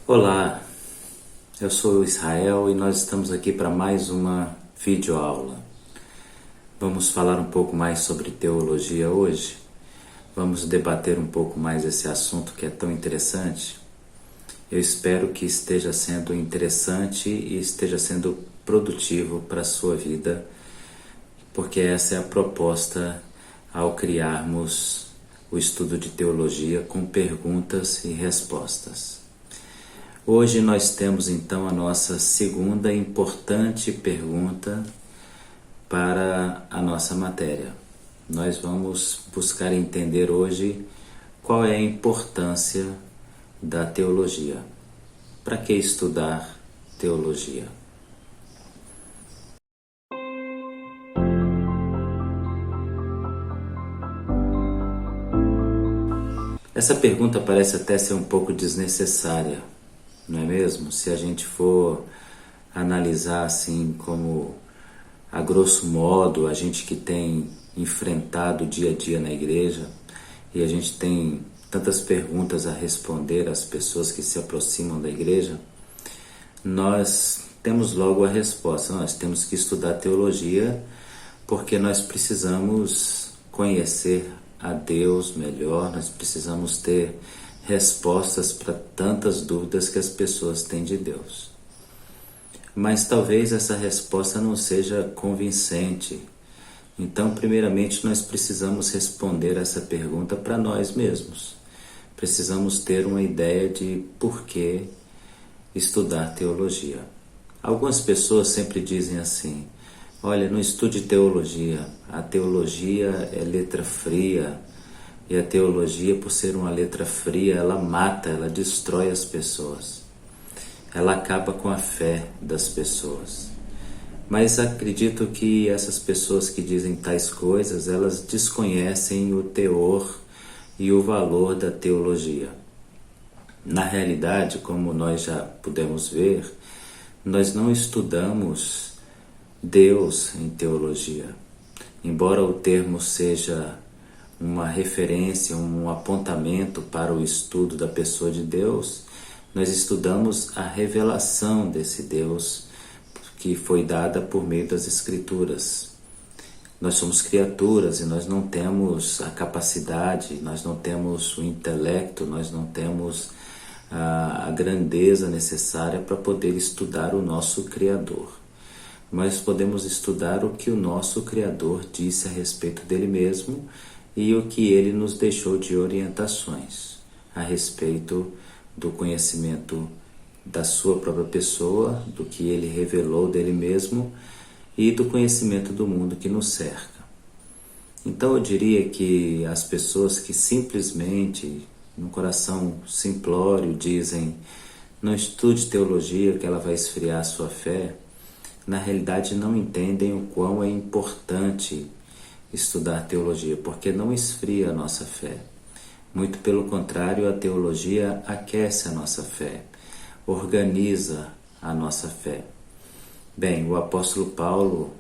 Olá, eu sou o Israel e nós estamos aqui para mais uma videoaula. Vamos falar um pouco mais sobre teologia hoje. Vamos debater um pouco mais esse assunto que é tão interessante. Eu espero que esteja sendo interessante e esteja sendo produtivo para a sua vida, porque essa é a proposta ao criarmos o estudo de teologia com perguntas e respostas. Hoje nós temos então a nossa segunda importante pergunta para a nossa matéria. Nós vamos buscar entender hoje qual é a importância da teologia. Para que estudar teologia? Essa pergunta parece até ser um pouco desnecessária, não é mesmo? Se a gente for analisar assim como a grosso modo, a gente que tem enfrentado o dia a dia na igreja e a gente tem tantas perguntas a responder às pessoas que se aproximam da igreja, nós temos logo a resposta. Nós temos que estudar teologia porque nós precisamos conhecer a Deus melhor, nós precisamos ter respostas para tantas dúvidas que as pessoas têm de Deus. Mas talvez essa resposta não seja convincente. Então, primeiramente, nós precisamos responder essa pergunta para nós mesmos. Precisamos ter uma ideia de por que estudar teologia. Algumas pessoas sempre dizem assim: olha, não estude teologia. A teologia é letra fria. E a teologia, por ser uma letra fria, ela mata, ela destrói as pessoas. Ela acaba com a fé das pessoas. Mas acredito que essas pessoas que dizem tais coisas, elas desconhecem o teor e o valor da teologia. Na realidade, como nós já pudemos ver, nós não estudamos Deus em teologia. Embora o termo seja uma referência, um apontamento para o estudo da pessoa de Deus, nós estudamos a revelação desse Deus que foi dada por meio das Escrituras. Nós somos criaturas e nós não temos a capacidade, nós não temos o intelecto, nós não temos a grandeza necessária para poder estudar o nosso Criador. Mas podemos estudar o que o nosso Criador disse a respeito dele mesmo e o que ele nos deixou de orientações a respeito do conhecimento da sua própria pessoa, do que ele revelou dele mesmo e do conhecimento do mundo que nos cerca. Então eu diria que as pessoas que simplesmente, no coração simplório, dizem: não estude teologia que ela vai esfriar a sua fé, na realidade não entendem o quão é importante estudar teologia, porque não esfria a nossa fé. Muito pelo contrário, a teologia aquece a nossa fé, organiza a nossa fé. Bem, o apóstolo Paulo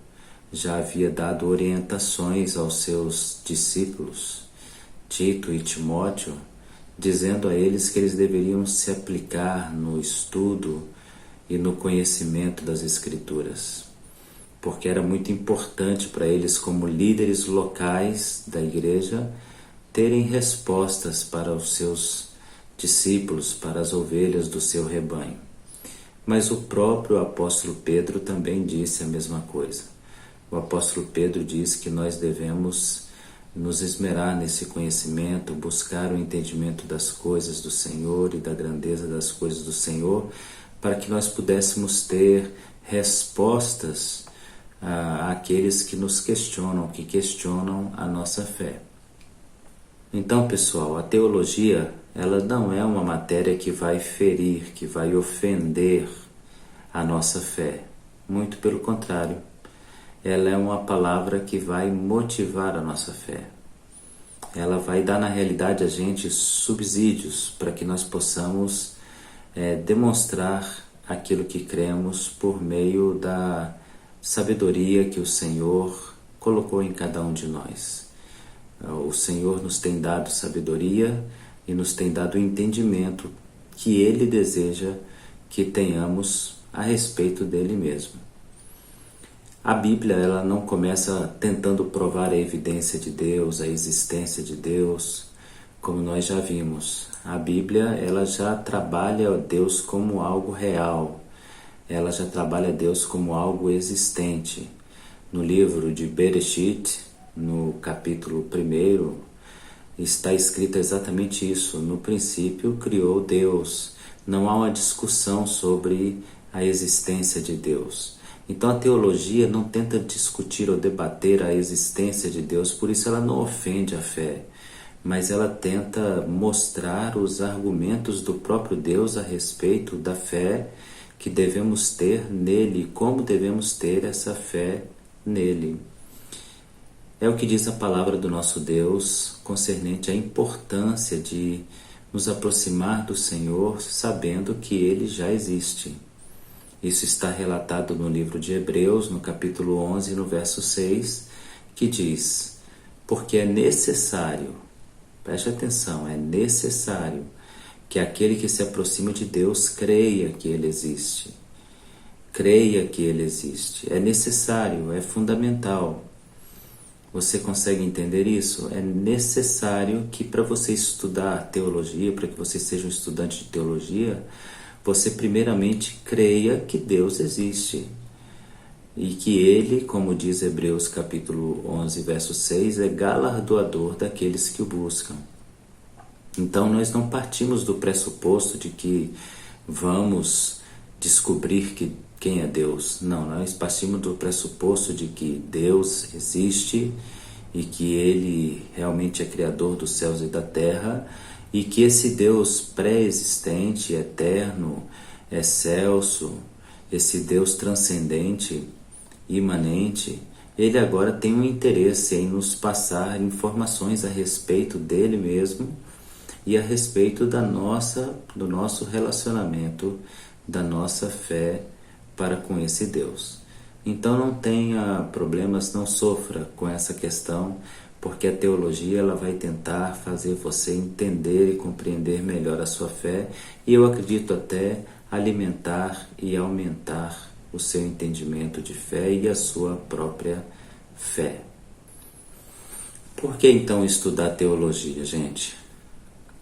já havia dado orientações aos seus discípulos, Tito e Timóteo, dizendo a eles que eles deveriam se aplicar no estudo e no conhecimento das Escrituras, porque era muito importante para eles, como líderes locais da igreja, terem respostas para os seus discípulos, para as ovelhas do seu rebanho. Mas o próprio apóstolo Pedro também disse a mesma coisa. O apóstolo Pedro diz que nós devemos nos esmerar nesse conhecimento, buscar o entendimento das coisas do Senhor e da grandeza das coisas do Senhor, para que nós pudéssemos ter respostas àqueles que nos questionam, que questionam a nossa fé. Então, pessoal, a teologia, ela não é uma matéria que vai ferir, que vai ofender a nossa fé. Muito pelo contrário, ela é uma palavra que vai motivar a nossa fé. Ela vai dar, na realidade, a gente subsídios para que nós possamos demonstrar aquilo que cremos por meio da sabedoria que o Senhor colocou em cada um de nós. O Senhor nos tem dado sabedoria e nos tem dado entendimento que Ele deseja que tenhamos a respeito dele mesmo. A Bíblia, ela não começa tentando provar a evidência de Deus, a existência de Deus, como nós já vimos. A Bíblia, ela já trabalha Deus como algo real, ela já trabalha Deus como algo existente. No livro de Bereshit, no capítulo 1, está escrito exatamente isso. No princípio criou Deus. Não há uma discussão sobre a existência de Deus. Então a teologia não tenta discutir ou debater a existência de Deus, por isso ela não ofende a fé, mas ela tenta mostrar os argumentos do próprio Deus a respeito da fé que devemos ter nele, como devemos ter essa fé nele. É o que diz a palavra do nosso Deus concernente à importância de nos aproximar do Senhor sabendo que Ele já existe. Isso está relatado no livro de Hebreus, no capítulo 11, no verso 6, que diz: porque é necessário, preste atenção, é necessário que aquele que se aproxima de Deus creia que Ele existe. Creia que Ele existe. É necessário, é fundamental. Você consegue entender isso? É necessário que para você estudar teologia, para que você seja um estudante de teologia, você primeiramente creia que Deus existe. E que Ele, como diz Hebreus capítulo 11, verso 6, é galardoador daqueles que o buscam. Então nós não partimos do pressuposto de que vamos descobrir quem é Deus. Não, nós partimos do pressuposto de que Deus existe e que Ele realmente é criador dos céus e da terra, e que esse Deus pré-existente, eterno, excelso, esse Deus transcendente, imanente, Ele agora tem um interesse em nos passar informações a respeito dele mesmo e a respeito do nosso relacionamento, da nossa fé para com esse Deus. Então não tenha problemas, não sofra com essa questão, porque a teologia ela vai tentar fazer você entender e compreender melhor a sua fé, e eu acredito até alimentar e aumentar o seu entendimento de fé e a sua própria fé. Por que então estudar teologia, gente?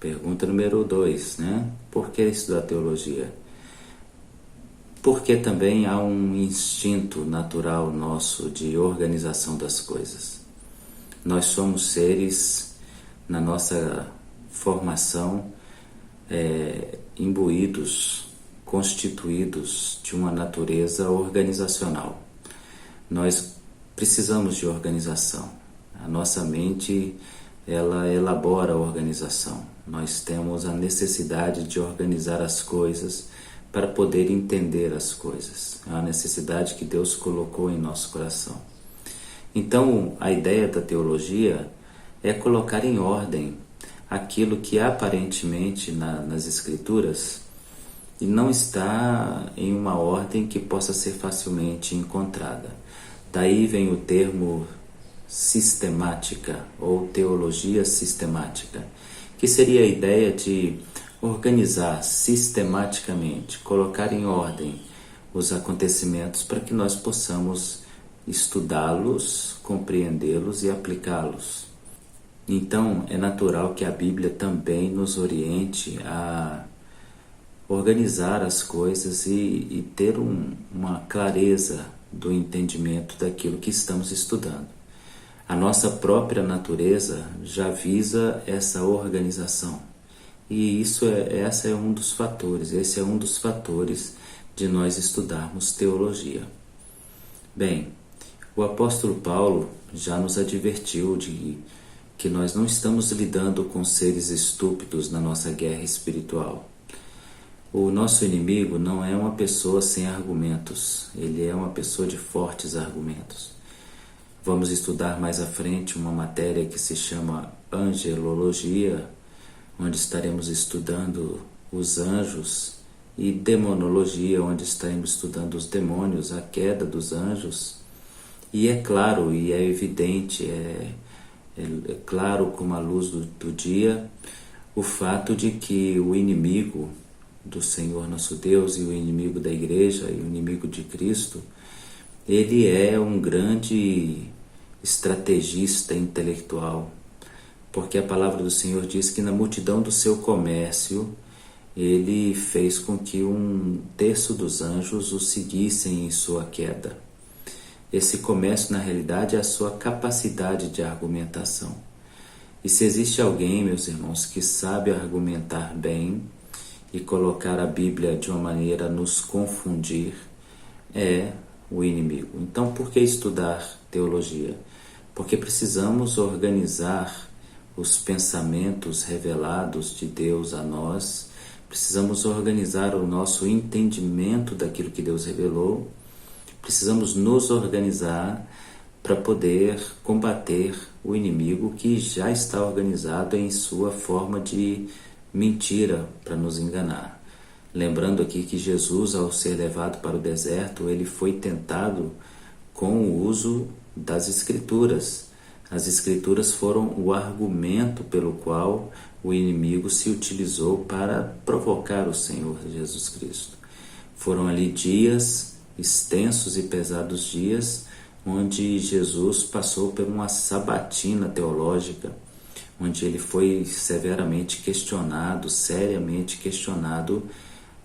Pergunta número 2, né? Por que estudar teologia? Porque também há um instinto natural nosso de organização das coisas. Nós somos seres, na nossa formação, imbuídos, constituídos de uma natureza organizacional. Nós precisamos de organização. A nossa mente, ela elabora a organização. Nós temos a necessidade de organizar as coisas para poder entender as coisas. É uma necessidade que Deus colocou em nosso coração. Então, a ideia da teologia é colocar em ordem aquilo que aparentemente nas Escrituras não está em uma ordem que possa ser facilmente encontrada. Daí vem o termo sistemática ou teologia sistemática, que seria a ideia de organizar sistematicamente, colocar em ordem os acontecimentos para que nós possamos estudá-los, compreendê-los e aplicá-los. Então, é natural que a Bíblia também nos oriente a organizar as coisas e ter uma clareza do entendimento daquilo que estamos estudando. A nossa própria natureza já visa essa organização. E esse é um dos fatores de nós estudarmos teologia. Bem, o apóstolo Paulo já nos advertiu de que nós não estamos lidando com seres estúpidos na nossa guerra espiritual. O nosso inimigo não é uma pessoa sem argumentos, ele é uma pessoa de fortes argumentos. Vamos estudar mais à frente uma matéria que se chama angelologia, onde estaremos estudando os anjos, e demonologia, onde estaremos estudando os demônios, a queda dos anjos. E é claro, e é evidente, é claro como a luz do dia, o fato de que o inimigo, do Senhor nosso Deus e o inimigo da igreja e o inimigo de Cristo, ele é um grande estrategista intelectual, porque a palavra do Senhor diz que na multidão do seu comércio ele fez com que 1/3 dos anjos o seguissem em sua queda. Esse comércio, na realidade, é a sua capacidade de argumentação. E se existe alguém, meus irmãos, que sabe argumentar bem e colocar a Bíblia de uma maneira a nos confundir, é o inimigo. Então, por que estudar teologia? Porque precisamos organizar os pensamentos revelados de Deus a nós, precisamos organizar o nosso entendimento daquilo que Deus revelou, precisamos nos organizar para poder combater o inimigo que já está organizado em sua forma de mentira para nos enganar. Lembrando aqui que Jesus, ao ser levado para o deserto, ele foi tentado com o uso das Escrituras. As Escrituras foram o argumento pelo qual o inimigo se utilizou para provocar o Senhor Jesus Cristo. Foram ali dias, extensos e pesados dias, onde Jesus passou por uma sabatina teológica, onde ele foi severamente questionado, seriamente questionado,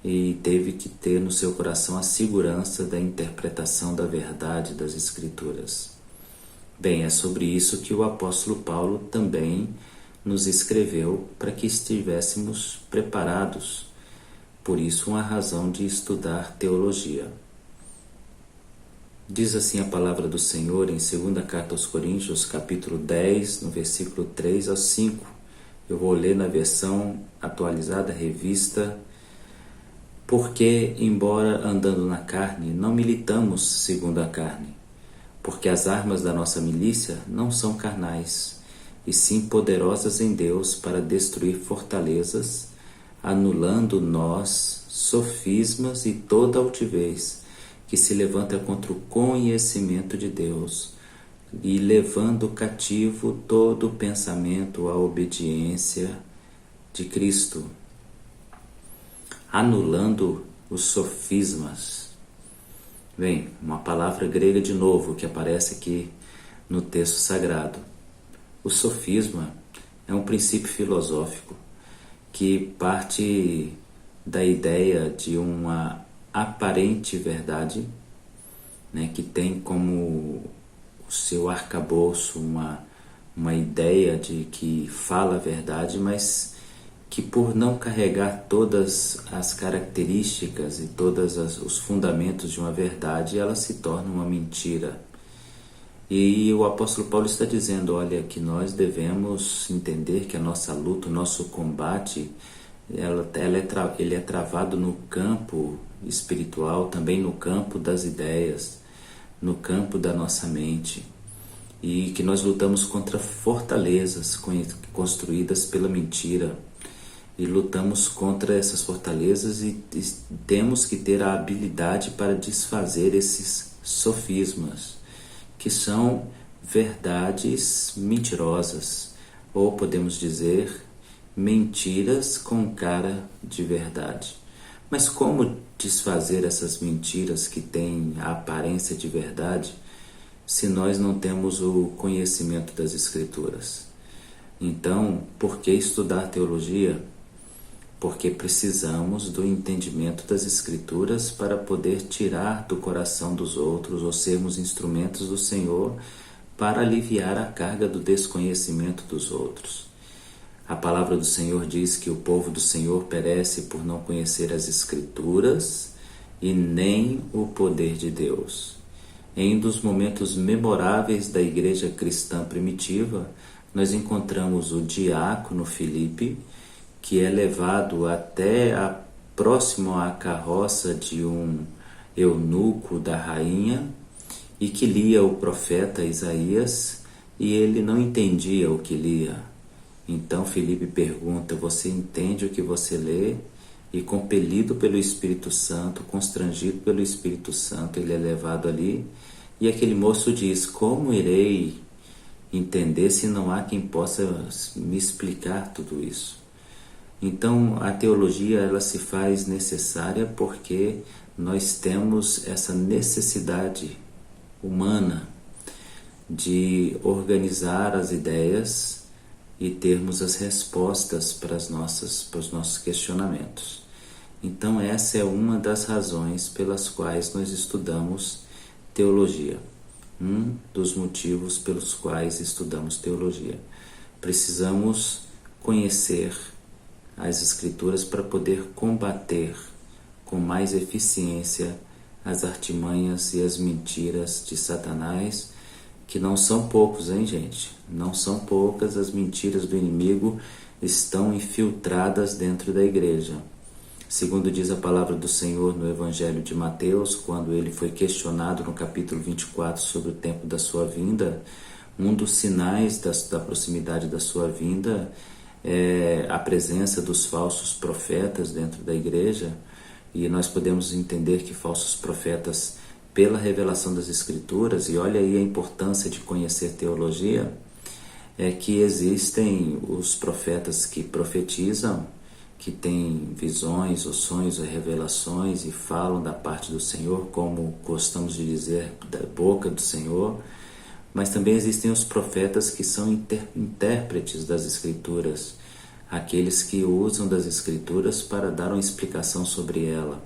e teve que ter no seu coração a segurança da interpretação da verdade das Escrituras. Bem, é sobre isso que o apóstolo Paulo também nos escreveu para que estivéssemos preparados. Por isso, uma razão de estudar teologia. Diz assim a palavra do Senhor em 2ª Carta aos Coríntios, capítulo 10, no versículo 3 ao 5. Eu vou ler na versão atualizada, revista. Porque, embora andando na carne, não militamos segundo a carne, porque as armas da nossa milícia não são carnais, e sim poderosas em Deus para destruir fortalezas, anulando nós sofismas e toda altivez que se levanta contra o conhecimento de Deus, e levando cativo todo pensamento à obediência de Cristo. Anulando os sofismas. Bem, uma palavra grega de novo que aparece aqui no texto sagrado. O sofisma é um princípio filosófico que parte da ideia de uma aparente verdade, né, que tem como o seu arcabouço uma ideia de que fala a verdade, mas que por não carregar todas as características e todos os fundamentos de uma verdade, ela se torna uma mentira. E o apóstolo Paulo está dizendo, olha, que nós devemos entender que a nossa luta, o nosso combate, ele é travado no campo espiritual, também no campo das ideias, no campo da nossa mente, e que nós lutamos contra fortalezas construídas pela mentira, e lutamos contra essas fortalezas e temos que ter a habilidade para desfazer esses sofismas, que são verdades mentirosas, ou podemos dizer, mentiras com cara de verdade. Mas como desfazer essas mentiras que têm a aparência de verdade, se nós não temos o conhecimento das Escrituras? Então, por que estudar teologia? Porque precisamos do entendimento das Escrituras para poder tirar do coração dos outros, ou sermos instrumentos do Senhor para aliviar a carga do desconhecimento dos outros. A palavra do Senhor diz que o povo do Senhor perece por não conhecer as Escrituras e nem o poder de Deus. Em um dos momentos memoráveis da igreja cristã primitiva, nós encontramos o diácono Filipe, que é levado até próximo à carroça de um eunuco da rainha e que lia o profeta Isaías, e ele não entendia o que lia. Então Filipe pergunta, você entende o que você lê? E compelido pelo Espírito Santo, constrangido pelo Espírito Santo, ele é levado ali, e aquele moço diz, como irei entender se não há quem possa me explicar tudo isso? Então, a teologia ela se faz necessária porque nós temos essa necessidade humana de organizar as ideias e termos as respostas para os nossos questionamentos. Então, essa é uma das razões pelas quais nós estudamos teologia. Um dos motivos pelos quais estudamos teologia. Precisamos conhecer as Escrituras para poder combater com mais eficiência as artimanhas e as mentiras de Satanás, que não são poucos, hein, gente? Não são poucas, as mentiras do inimigo estão infiltradas dentro da igreja. Segundo diz a palavra do Senhor no Evangelho de Mateus, quando ele foi questionado no capítulo 24 sobre o tempo da sua vinda, um dos sinais da proximidade da sua vinda é a presença dos falsos profetas dentro da igreja, e nós podemos entender que falsos profetas, pela revelação das Escrituras, e olha aí a importância de conhecer teologia, é que existem os profetas que profetizam, que têm visões, ou sonhos, ou revelações e falam da parte do Senhor, como gostamos de dizer, da boca do Senhor, mas também existem os profetas que são intérpretes das Escrituras, aqueles que usam das Escrituras para dar uma explicação sobre ela.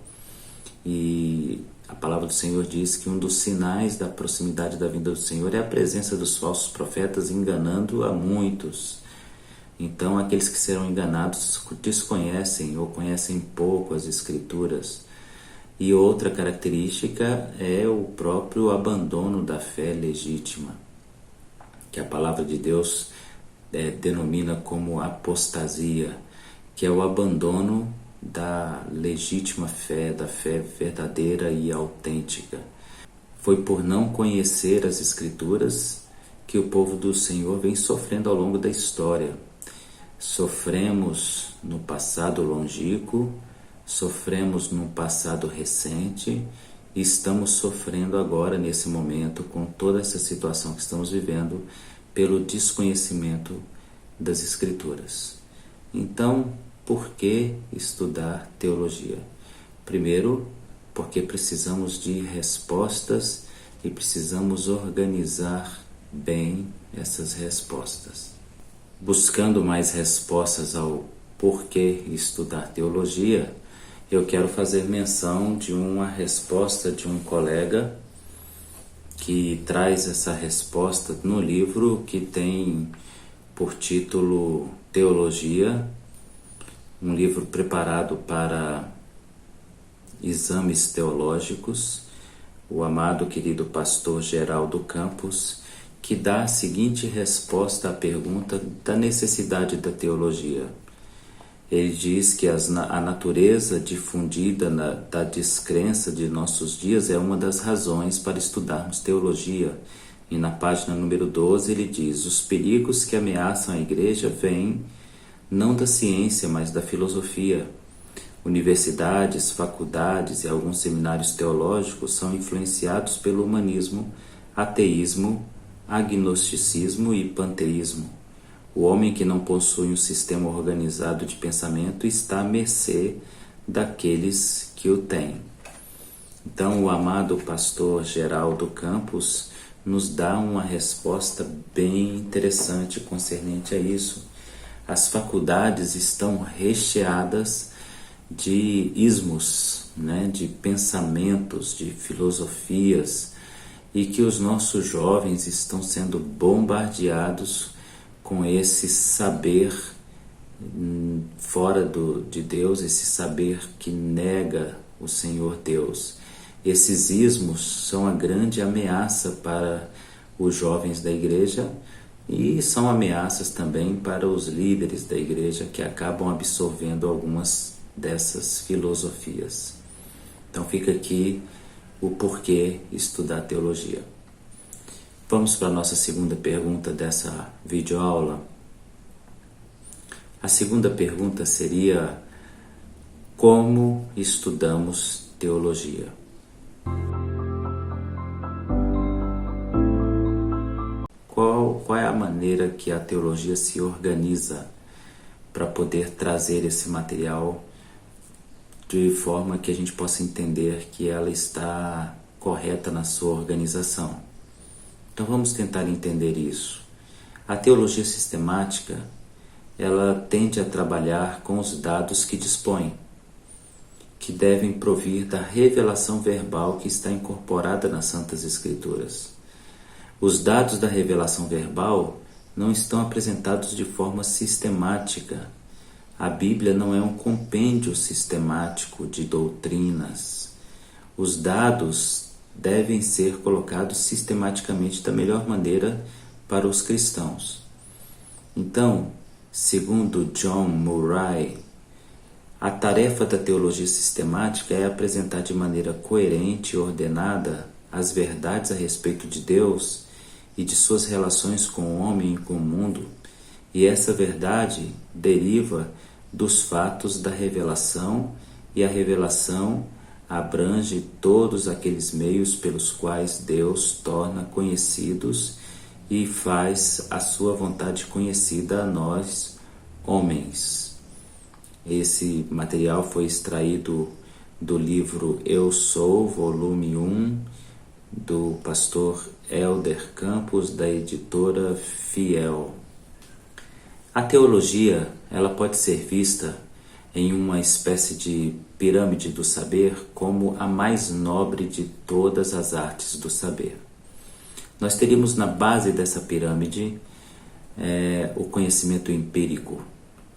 E a palavra do Senhor diz que um dos sinais da proximidade da vinda do Senhor é a presença dos falsos profetas enganando a muitos. Então, aqueles que serão enganados desconhecem ou conhecem pouco as Escrituras. E outra característica é o próprio abandono da fé legítima, que a palavra de Deus denomina como apostasia, que é o abandono da legítima fé, da fé verdadeira e autêntica. Foi por não conhecer as Escrituras que o povo do Senhor vem sofrendo ao longo da história. Sofremos no passado longínquo, sofremos no passado recente e estamos sofrendo agora, nesse momento, com toda essa situação que estamos vivendo, pelo desconhecimento das Escrituras. Então, por que estudar teologia? Primeiro, porque precisamos de respostas e precisamos organizar bem essas respostas. Buscando mais respostas ao porquê estudar teologia, eu quero fazer menção de uma resposta de um colega que traz essa resposta no livro que tem por título Teologia, um livro preparado para exames teológicos, o amado querido pastor Geraldo Campos, que dá a seguinte resposta à pergunta da necessidade da teologia. Ele diz que a natureza difundida da descrença de nossos dias é uma das razões para estudarmos teologia. E na página número 12 ele diz: os perigos que ameaçam a igreja vêm não da ciência, mas da filosofia. Universidades, faculdades e alguns seminários teológicos são influenciados pelo humanismo, ateísmo, agnosticismo e panteísmo. O homem que não possui um sistema organizado de pensamento está à mercê daqueles que o têm. Então, o amado pastor Geraldo Campos nos dá uma resposta bem interessante concernente a isso. As faculdades estão recheadas de ismos, de pensamentos, de filosofias, e que os nossos jovens estão sendo bombardeados com esse saber fora de Deus, esse saber que nega o Senhor Deus. Esses ismos são a grande ameaça para os jovens da igreja e são ameaças também para os líderes da igreja que acabam absorvendo algumas dessas filosofias. Então fica aqui o porquê estudar teologia. Vamos para a nossa segunda pergunta dessa videoaula. A segunda pergunta seria: como estudamos teologia? Qual é a maneira que a teologia se organiza para poder trazer esse material de forma que a gente possa entender que ela está correta na sua organização. Então vamos tentar entender isso. A teologia sistemática, ela tende a trabalhar com os dados que dispõe, que devem provir da revelação verbal que está incorporada nas Santas Escrituras. Os dados da revelação verbal não estão apresentados de forma sistemática. A Bíblia não é um compêndio sistemático de doutrinas. Os dados devem ser colocados sistematicamente da melhor maneira para os cristãos. Então, segundo John Murray, a tarefa da teologia sistemática é apresentar de maneira coerente e ordenada as verdades a respeito de Deus e de suas relações com o homem e com o mundo, e essa verdade deriva dos fatos da revelação, e a revelação abrange todos aqueles meios pelos quais Deus torna conhecidos e faz a sua vontade conhecida a nós, homens. Esse material foi extraído do livro Eu Sou, volume 1, do pastor Helder Campos, da editora Fiel. A teologia, ela pode ser vista em uma espécie de pirâmide do saber como a mais nobre de todas as artes do saber. Nós teríamos na base dessa pirâmide o conhecimento empírico,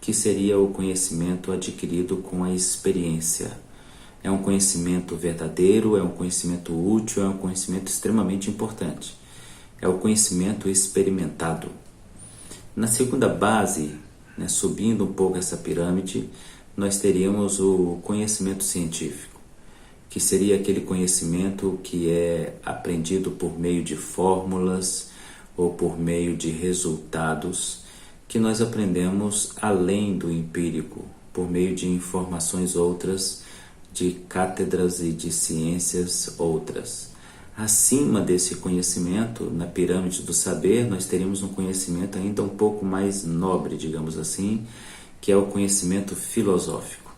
que seria o conhecimento adquirido com a experiência. É um conhecimento verdadeiro, é um conhecimento útil, é um conhecimento extremamente importante. É o conhecimento experimentado. Na segunda base, subindo um pouco essa pirâmide, nós teríamos o conhecimento científico, que seria aquele conhecimento que é aprendido por meio de fórmulas ou por meio de resultados, que nós aprendemos além do empírico, por meio de informações outras, de cátedras e de ciências outras. Acima desse conhecimento, na pirâmide do saber, nós teríamos um conhecimento ainda um pouco mais nobre, digamos assim, que é o conhecimento filosófico.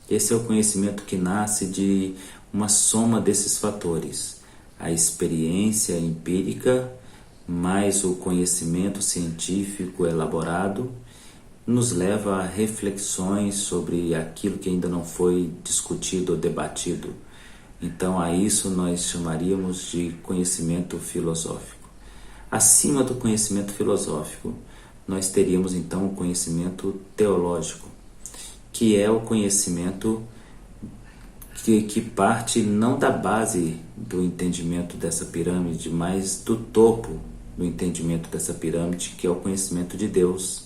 Esse é o conhecimento que nasce de uma soma desses fatores: a experiência empírica, mais o conhecimento científico elaborado, nos leva a reflexões sobre aquilo que ainda não foi discutido ou debatido. Então, a isso nós chamaríamos de conhecimento filosófico. Acima do conhecimento filosófico, nós teríamos então o conhecimento teológico, que é o conhecimento que parte não da base do entendimento dessa pirâmide, mas do topo do entendimento dessa pirâmide, que é o conhecimento de Deus.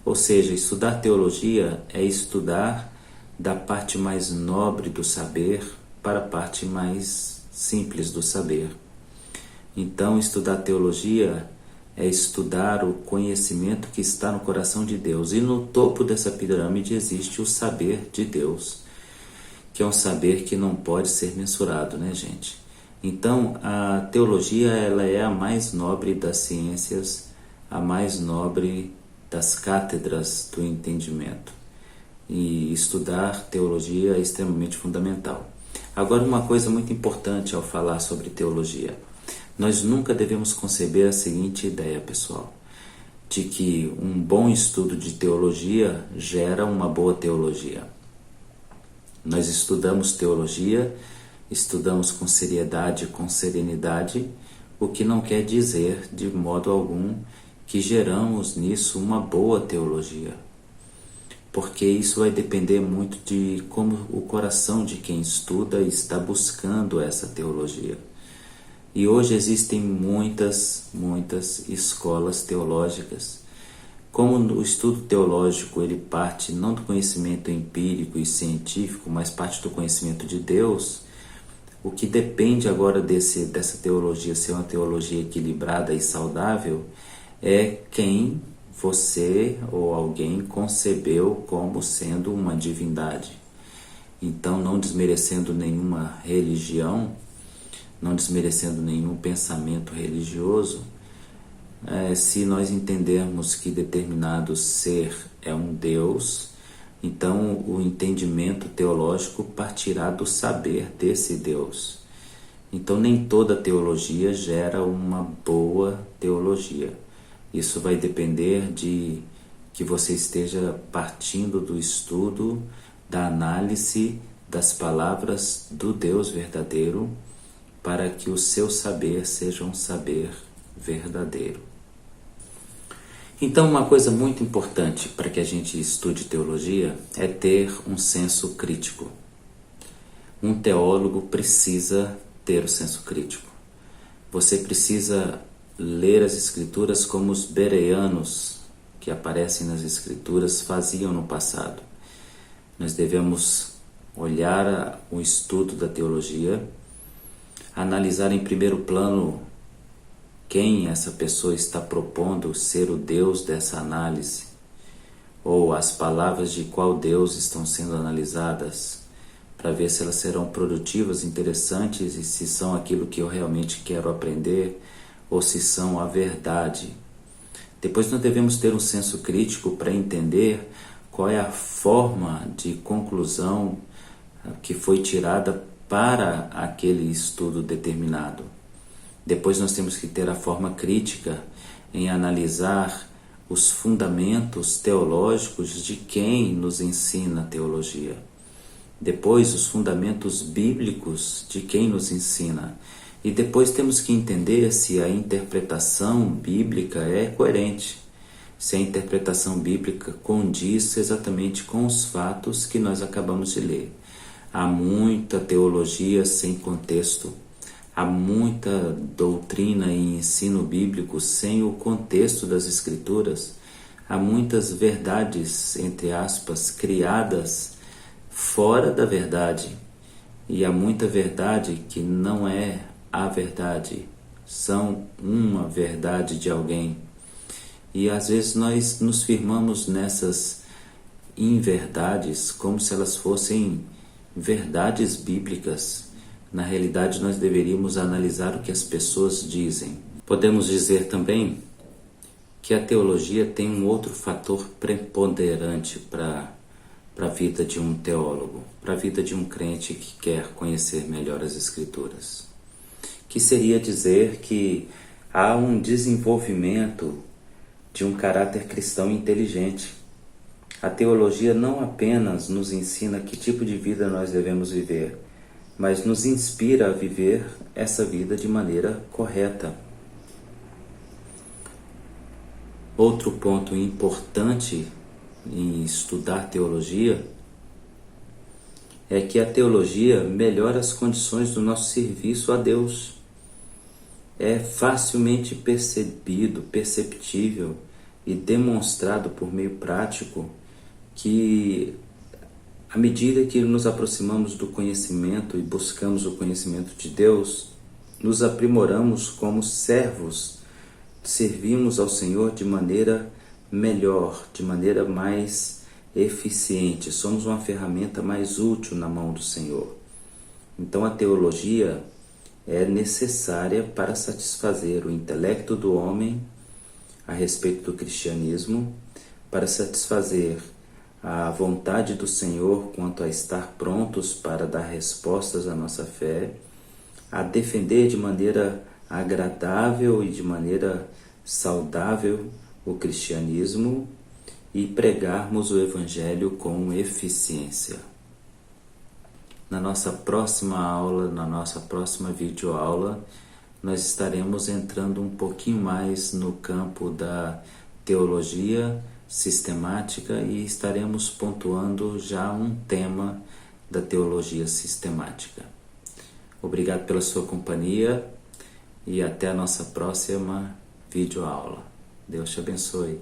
Ou seja, estudar teologia é estudar da parte mais nobre do saber para a parte mais simples do saber. Então, estudar teologia é estudar o conhecimento que está no coração de Deus. E no topo dessa pirâmide existe o saber de Deus, que é um saber que não pode ser mensurado, né, gente? Então, a teologia, ela é a mais nobre das ciências, a mais nobre das cátedras do entendimento. E estudar teologia é extremamente fundamental. Agora, uma coisa muito importante ao falar sobre teologia: nós nunca devemos conceber a seguinte ideia, pessoal, de que um bom estudo de teologia gera uma boa teologia. Nós estudamos teologia, estudamos com seriedade, com serenidade, o que não quer dizer, de modo algum, que geramos nisso uma boa teologia. Porque isso vai depender muito de como o coração de quem estuda está buscando essa teologia. E hoje existem muitas escolas teológicas. Como o estudo teológico ele parte não do conhecimento empírico e científico, mas parte do conhecimento de Deus, o que depende agora dessa teologia ser uma teologia equilibrada e saudável é quem você ou alguém concebeu como sendo uma divindade. Então, não desmerecendo nenhuma religião, não desmerecendo nenhum pensamento religioso, se nós entendermos que determinado ser é um Deus, então o entendimento teológico partirá do saber desse Deus. Então nem toda teologia gera uma boa teologia. Isso vai depender de que você esteja partindo do estudo, da análise das palavras do Deus verdadeiro, para que o seu saber seja um saber verdadeiro. Então, uma coisa muito importante para que a gente estude teologia é ter um senso crítico. Um teólogo precisa ter o senso crítico. Você precisa ler as Escrituras como os bereanos que aparecem nas Escrituras faziam no passado. Nós devemos olhar o estudo da teologia, analisar em primeiro plano quem essa pessoa está propondo ser o Deus dessa análise, ou as palavras de qual Deus estão sendo analisadas, para ver se elas serão produtivas, interessantes e se são aquilo que eu realmente quero aprender ou se são a verdade. Depois nós devemos ter um senso crítico para entender qual é a forma de conclusão que foi tirada para aquele estudo determinado. Depois nós temos que ter a forma crítica em analisar os fundamentos teológicos de quem nos ensina a teologia. Depois os fundamentos bíblicos de quem nos ensina. E depois temos que entender se a interpretação bíblica é coerente, se a interpretação bíblica condiz exatamente com os fatos que nós acabamos de ler. Há muita teologia sem contexto, há muita doutrina e ensino bíblico sem o contexto das Escrituras, há muitas verdades, entre aspas, criadas fora da verdade, e há muita verdade que não é a verdade, são uma verdade de alguém. E às vezes nós nos firmamos nessas inverdades como se elas fossem verdades bíblicas. Na realidade, nós deveríamos analisar o que as pessoas dizem. Podemos dizer também que a teologia tem um outro fator preponderante para a vida de um teólogo, para a vida de um crente que quer conhecer melhor as Escrituras, que seria dizer que há um desenvolvimento de um caráter cristão inteligente. A teologia não apenas nos ensina que tipo de vida nós devemos viver, mas nos inspira a viver essa vida de maneira correta. Outro ponto importante em estudar teologia é que a teologia melhora as condições do nosso serviço a Deus. É facilmente perceptível e demonstrado por meio prático que, à medida que nos aproximamos do conhecimento e buscamos o conhecimento de Deus, nos aprimoramos como servos, servimos ao Senhor de maneira melhor, de maneira mais eficiente, somos uma ferramenta mais útil na mão do Senhor. Então a teologia é necessária para satisfazer o intelecto do homem a respeito do cristianismo, para satisfazer a vontade do Senhor quanto a estar prontos para dar respostas à nossa fé, a defender de maneira agradável e de maneira saudável o cristianismo e pregarmos o Evangelho com eficiência. Na nossa próxima aula, na nossa próxima videoaula, nós estaremos entrando um pouquinho mais no campo da teologia sistemática e estaremos pontuando já um tema da teologia sistemática. Obrigado pela sua companhia e até a nossa próxima videoaula. Deus te abençoe.